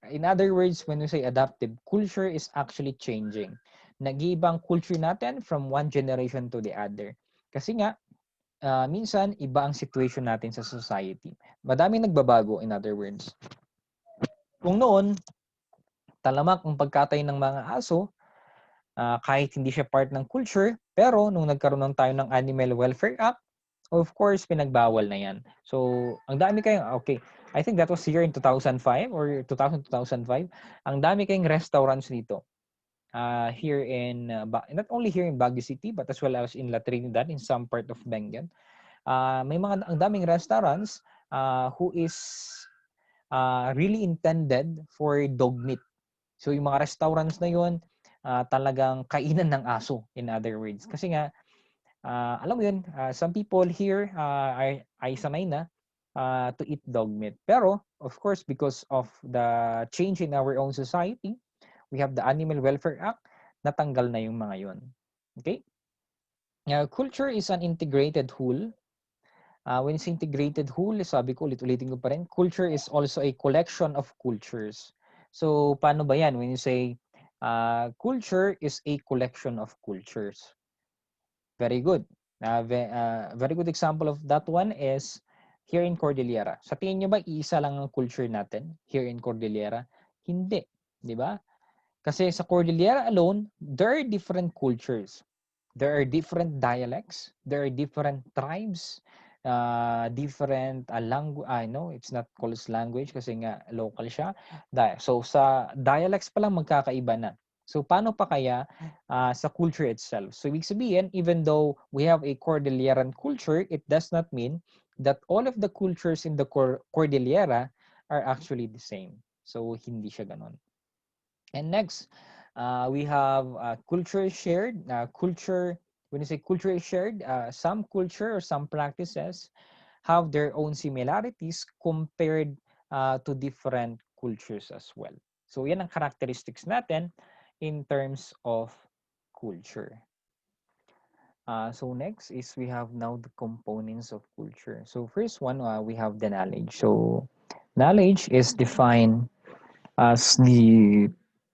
in other words, when we say adaptive, culture is actually changing. Nag-iibang culture natin from one generation to the other. Kasi nga, minsan, iba ang situation natin sa society. Madaming nagbabago, in other words. Kung noon, talamak ang pagkatay ng mga aso, kahit hindi siya part ng culture, pero nung nagkaroon ng tayo ng Animal Welfare Act, of course, pinagbawal na yan. So, ang dami kayong, okay, I think that was here in 2005 or 2005, ang dami kayong restaurants dito. Here in, not only here in Baguio City, but as well as in La Trinidad, in some part of Benguet. Ang daming restaurants who is really intended for dog meat. So, yung mga restaurants na yun, talagang kainan ng aso, in other words. Kasi nga, alam mo yun, some people here ay sanay na to eat dog meat. Pero, of course, because of the change in our own society, we have the Animal Welfare Act, natanggal na yung mga yun. Okay? Culture is an integrated whole. When it's integrated whole, sabi ko, ulit-ulitin ko pa rin, culture is also a collection of cultures. So, paano ba yan? When you say, culture is a collection of cultures. Very good. Very good example of that one is here in Cordillera. Sa tingin nyo ba, iisa lang ang culture natin here in Cordillera? Hindi. Di ba? Kasi sa Cordillera alone, there are different cultures. There are different dialects. There are different tribes. Different language. No, it's not called language kasi nga local siya. So sa dialects pa lang magkakaiba na. So paano pa kaya sa culture itself? So ibig sabihin, even though we have a Cordilleran culture, it does not mean that all of the cultures in the Cordillera are actually the same. So hindi siya ganon. And next, we have culture shared. When you say culture is shared, some culture or some practices have their own similarities compared to different cultures as well. So yan ang characteristics natin in terms of culture. So next is we have now the components of culture. So first one, we have the knowledge. So knowledge is defined as the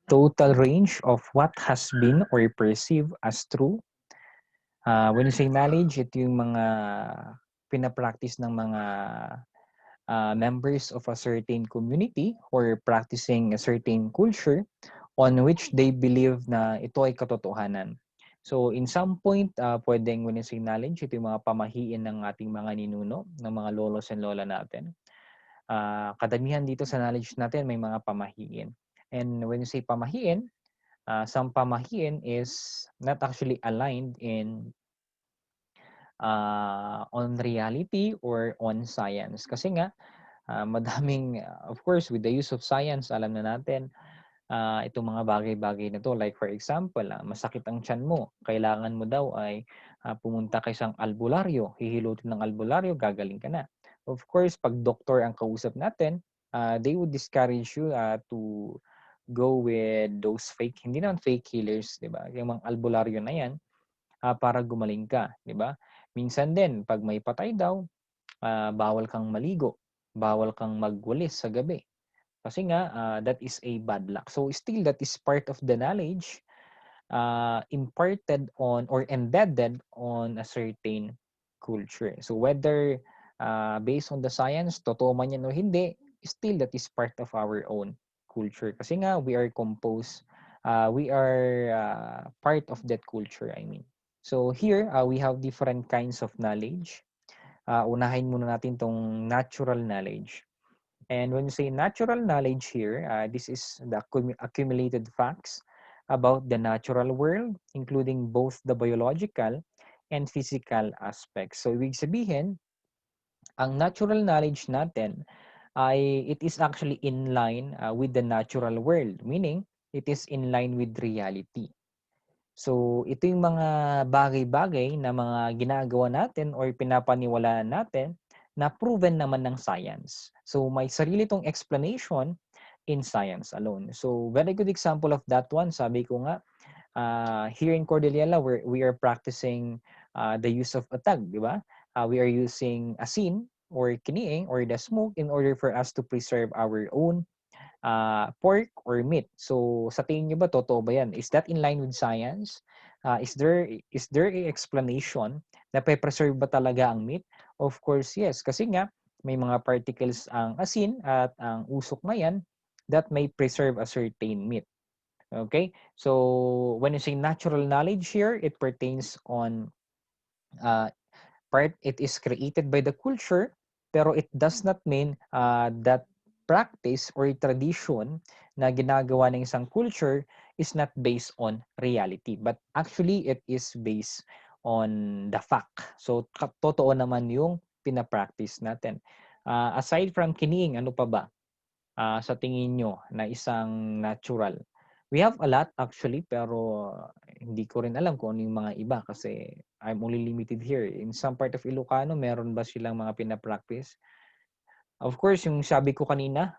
total range of what has been or perceived as true. When you say knowledge, ito yung mga pinapractice ng mga members of a certain community or practicing a certain culture on which they believe na ito ay katotohanan. So in some point, pwedeng when you say knowledge, ito yung mga pamahiin ng ating mga ninuno, ng mga lolos and lola natin. Kadamihan dito sa knowledge natin may mga pamahiin. And when you say pamahiin, some pamahiin is not actually aligned in on reality or on science. Kasi nga, madaming, of course, with the use of science, alam na natin, itong mga bagay-bagay na to. Like for example, masakit ang tiyan mo. Kailangan mo daw ay pumunta ka isang albularyo. Hihilutin ng albularyo, gagaling ka na. Of course, pag doktor ang kausap natin, they would discourage you to go with those fake, hindi naman fake healers, di ba? Yung mga albularyo na yan, para gumaling ka, di ba? Minsan din, pag may patay daw, bawal kang maligo, bawal kang magwalis sa gabi. Kasi nga, that is a bad luck. So still, that is part of the knowledge imparted on or embedded on a certain culture. So whether based on the science, totoo man yan o hindi, still that is part of our own culture. Kasi nga, we are composed, we are part of that culture, I mean. So here, we have different kinds of knowledge. Unahin muna natin tong natural knowledge. And when you say natural knowledge here, this is the accumulated facts about the natural world, including both the biological and physical aspects. So, ibig sabihin, ang natural knowledge natin ay it is actually in line with the natural world, meaning it is in line with reality. So, ito yung mga bagay-bagay na mga ginagawa natin or pinapaniwalaan natin na proven naman ng science. So, may sarili tong explanation in science alone. So, very good example of that one. Sabi ko nga, here in Cordillera, we are practicing the use of atag, di ba? We are using asin or kiniing or the smoke in order for us to preserve our own pork or meat. So sa tingin niyo ba totoo ba 'yan? Is that in line with science? Is there a explanation na preserve ba talaga ang meat? Of course, yes. Kasi nga may mga particles ang asin at ang usok na 'yan that may preserve a certain meat. Okay? So when you say natural knowledge here, it pertains on uh, part it is created by the culture, pero it does not mean that practice or tradition na ginagawa ng isang culture is not based on reality, but actually it is based on the fact. So totoo naman yung pinapractice natin. Aside from kiniing, ano pa ba sa tingin nyo na isang natural? We have a lot actually, pero hindi ko rin alam kung ano yung mga iba kasi I'm only limited here. In some part of Ilocano, meron ba silang mga pinapractice? Of course, yung sabi ko kanina,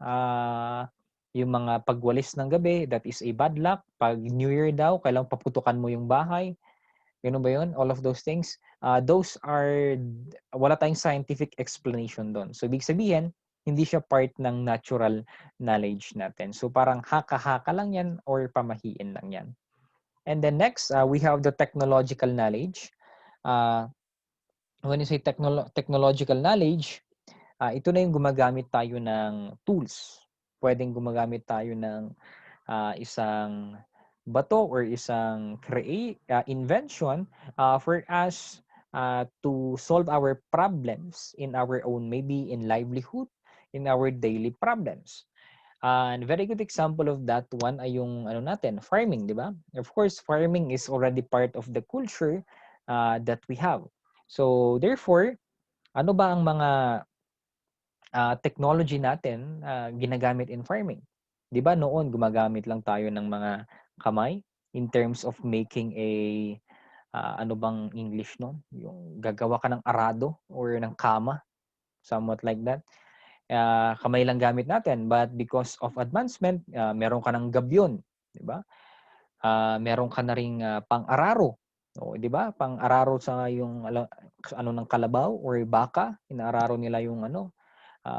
yung mga pagwalis ng gabi, that is a bad luck. Pag New Year daw, kailangang paputukan mo yung bahay. Ganun ba yun? All of those things. Those are, wala tayong scientific explanation doon. So, ibig sabihin, hindi siya part ng natural knowledge natin. So, parang haka-haka lang yan or pamahiin lang yan. And then next, we have the technological knowledge. When you say technological knowledge, ito na yung gumagamit tayo ng tools. Pwedeng gumagamit tayo ng isang bato or isang invention for us to solve our problems in our own, maybe in livelihood, in our daily problems. And very good example of that one ay yung ano natin, farming, di ba? Of course, farming is already part of the culture that we have. So therefore, ano ba ang mga technology natin ginagamit in farming? 'Di ba noon gumagamit lang tayo ng mga kamay in terms of making a ano bang English no? Yung gagawa ka ng arado or ng kama, somewhat like that. Kamay lang gamit natin, but because of advancement, meron ka ng gabyon, 'di ba? Meron ka na ring pang-araro. O, 'di ba? Pang-araro sa yung ano ng kalabaw or baka, inaararo nila yung ano.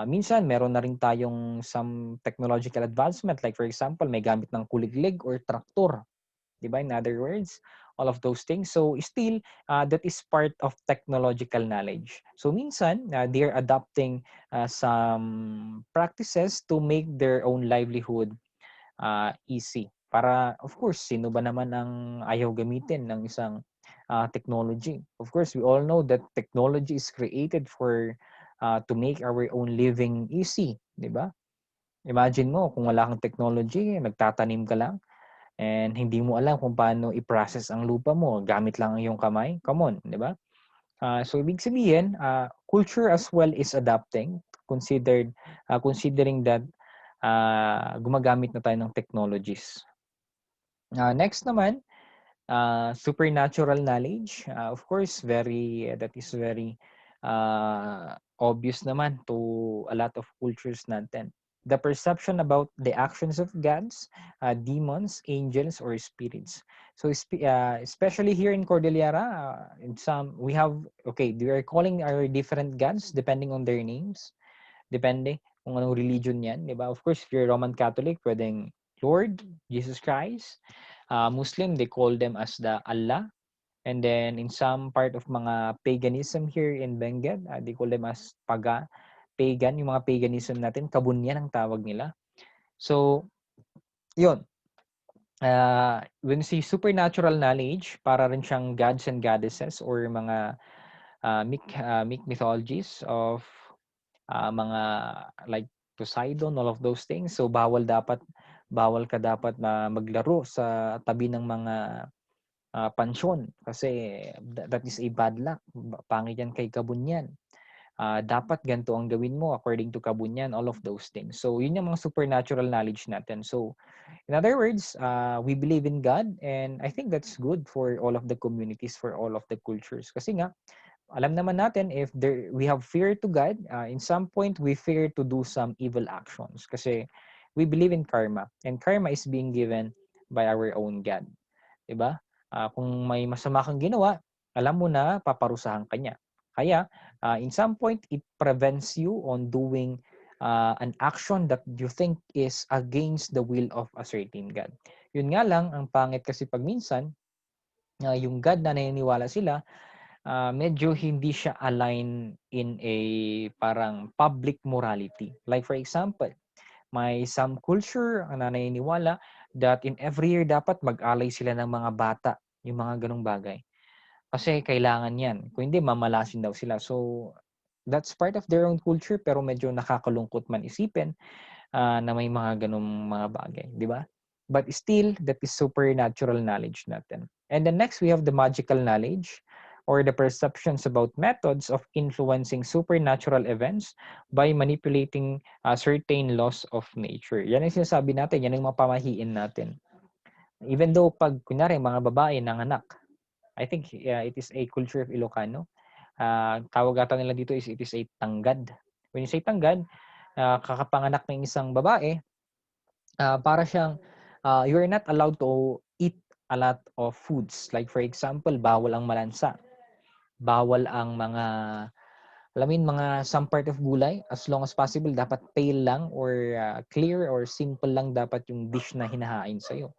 Minsan meron na rin tayong some technological advancement, like for example, may gamit ng kuliglig or traktor, 'di ba? In other words, all of those things. So still, that is part of technological knowledge. So minsan, they are adopting some practices to make their own livelihood easy. Para, of course, sino ba naman ang ayaw gamitin ng isang technology? Of course, we all know that technology is created for to make our own living easy, di ba? Imagine mo, kung wala kang technology, nagtatanim ka lang, and hindi mo alam kung paano i-process ang lupa mo, gamit lang ang iyong kamay, come on, di ba? So ibig sabihin, culture as well is adapting, considering that gumagamit na tayo ng technologies. Next naman, supernatural knowledge. Of course, that is very obvious naman to a lot of cultures natin. The perception about the actions of gods, demons, angels, or spirits. So, especially here in Cordillera, we have, okay, we are calling our different gods depending on their names. Depende kung anong religion yan, di ba? Of course, if you're Roman Catholic, pwedeng Lord, Jesus Christ. Muslim, they call them as the Allah. And then in some part of mga paganism here in Benguet, they call them as pagan. Yung mga paganism natin, kabunyan ang tawag nila. So, yun. When you say supernatural knowledge, para rin siyang gods and goddesses or mga mythologies of mga like Poseidon, all of those things. So bawal ka dapat na maglaro sa tabi ng mga pansyon kasi that is a bad luck. Pangit yan kay kabunyan. dapat ganito ang gawin mo according to kabunyan, all of those things. So, yun yung mga supernatural knowledge natin. So, in other words, we believe in God, and I think that's good for all of the communities, for all of the cultures. Kasi nga, alam naman natin if we have fear to God, in some point we fear to do some evil actions kasi we believe in karma, and karma is being given by our own God, 'di ba? Kung may masama kang ginawa, alam mo na paparusahan ka niya. Kaya in some point it prevents you on doing an action that you think is against the will of a certain God. Yun nga lang, ang pangit kasi pag minsan yung God na naniniwala sila, medyo hindi siya align in a parang public morality. Like for example, may some culture na naniniwala that in every year dapat mag-alay sila ng mga bata, yung mga ganong bagay. Kasi kailangan yan. Kung hindi, mamalasin daw sila. So, that's part of their own culture pero medyo nakakalungkot man isipin na may mga ganong mga bagay, di ba? But still, that is supernatural knowledge natin. And then next, we have the magical knowledge or the perceptions about methods of influencing supernatural events by manipulating certain laws of nature. Yan ang sinasabi natin, yan ang mga pamahiin natin. Even though pag, kunyari, mga babae nanganak, I think it is a culture of Ilocano. Tawag ata nila dito is it is a tanggad. When you say tanggad, kakapanganak ng isang babae, para siyang you are not allowed to eat a lot of foods. Like for example, bawal ang malansa. Bawal ang mga, alam mo yun, mga some part of gulay. As long as possible, dapat pale lang or clear or simple lang dapat yung dish na hinahain sa'yo.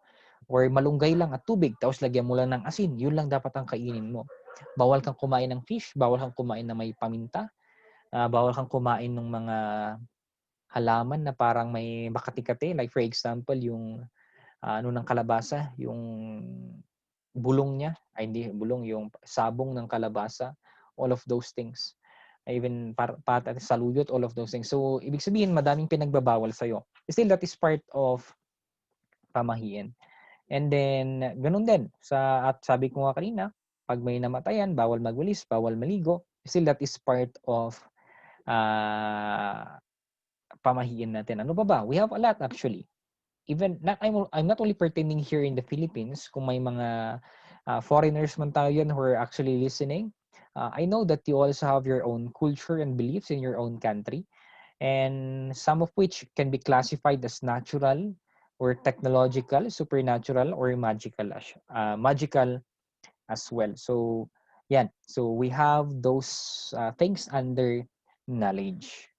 Or malunggay lang at tubig, tapos lagyan mo lang ng asin. Yun lang dapat ang kainin mo. Bawal kang kumain ng fish, bawal kang kumain na may paminta, bawal kang kumain ng mga halaman na parang may makati-kati. Like for example, yung ano ng kalabasa, yung bulong niya, ay hindi bulong, yung sabong ng kalabasa, all of those things. Even at saluyot, all of those things. So, ibig sabihin, madaming pinagbabawal sa'yo. Still, that is part of pamahiin. And then, ganun din. At sabi ko nga kanina, pag may namatayan, bawal magwalis, bawal maligo. Still, that is part of pamahiin natin. Ano pa ba? We have a lot actually. Even I'm not only pertaining here in the Philippines, kung may mga foreigners man tayo yan who are actually listening, I know that you also have your own culture and beliefs in your own country, and some of which can be classified as natural or technological, supernatural, or magical as well. So, yan. So, we have those things under knowledge.